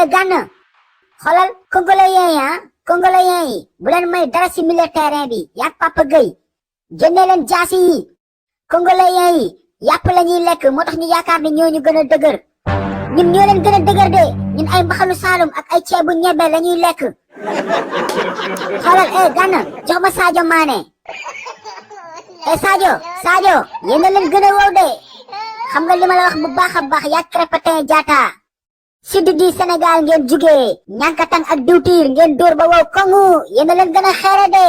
Gana xoolal congolais yi bu leen may dara si milieu terrain bi yak Papa Gueye génne leen jaasi yi congolais yi yàpp la ñuy lekk moo tax ñu yaakaar ni ñooñu gën a dëgër ñun ñoo leen gën a dëgër de ñun ay mbaxalu Saalum ak ay ceebu ñebe la ñuy lekk xoolal Gana jox ma Sadio Mané Sadio yéen a leen gën a wow de xam nga li ma la wax bu baax a baax yaa Krépin Diatta sud du Sénégal ngeen jugee ñànkatan ak diwtiir ngeen dóor ba wow kongu yéen a leen gën a xeere de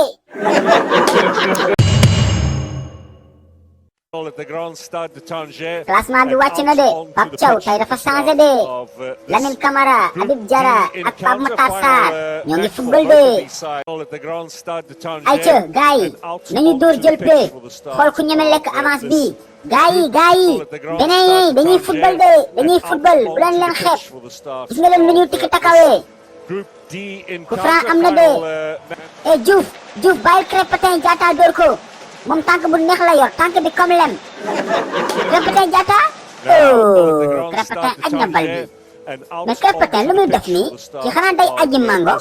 classement bi wàcc na de Pape Thiaw tey dafa changé de Lamine Camara Habib Diarra ak Pape Matar Sarr ñoo ngi football de ayca gars yi nañu dóor jël pee xool ku ñeme lekk avance bi gars yi beneen yi dañuy football de dañuy football bu leen leen xeeb gis nga leen nu ñuy tikki takawee ku franc am na de Diouf bàyyil Krépin Diatta dóor ko moom tànk bu neex la yor tànk bi comme lem Krépin Diatta Krépin aj na bal bi mais Krépin lu muy def nii ci xanaa day aji mango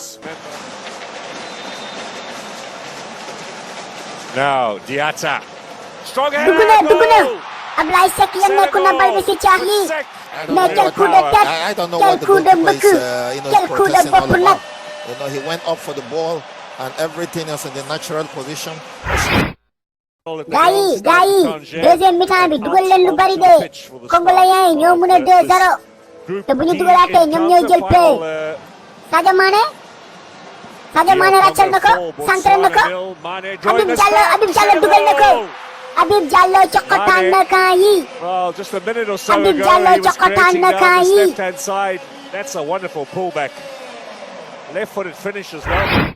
dugg na Ablaye Seck yemmeeku na bal bi si caax yi mais quel coup de tête quel coup de mbëkk quel coup de bopp nag he went up for the ball and everything is in the natural position. gaa yi deuxième mi-temps bi dugal leen lu bari de congolais yi ñoo mën a 2-0 te bu ñu dugalaatee ñoom ñooy jël pay Sadio Mané ràccal na ko centré na ko Habib Diallo dugal na ko Habib Diallo cokotaan na kan yi Habib Diallo cokotaan na kan yi That's a wonderful pullback. Left-footed finish as well.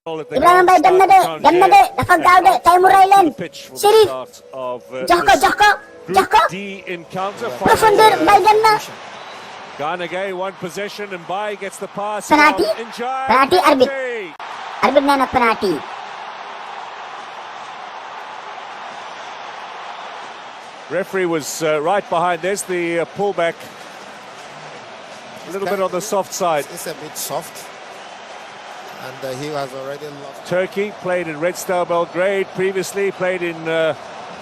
Ibrahima Mbaye dem na de dafa gaaw de tey mu rey leen Chérif jox ko profondeur Mbaye dem na penalty arbitre nee na penalty referee was right behind this the pullback a little bit on the soft side. It's a bit soft. And he has already lost. Turkey played in Red Star Belgrade previously, played in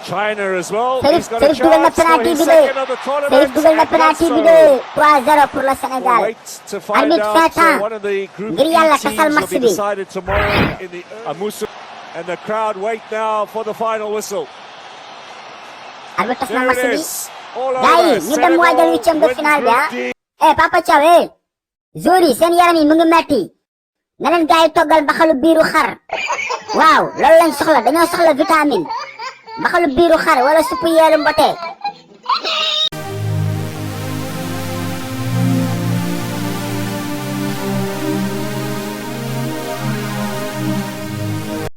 China as well. He's got a chance for his second of the tournament. 3-0 pour le Sénégal. To find out one of the group E teams will be decided tomorrow in the Amusu. And the crowd wait now for the final whistle. There it is. All over. Senegal. Papa Thiaw Zori seen yaram yi mu ngi metti na leen gars yi toggal baxalu biiru xar waaw loolu lañ soxla dañoo soxla vitamine baxalu biiru xar wala suppu yeelu mbote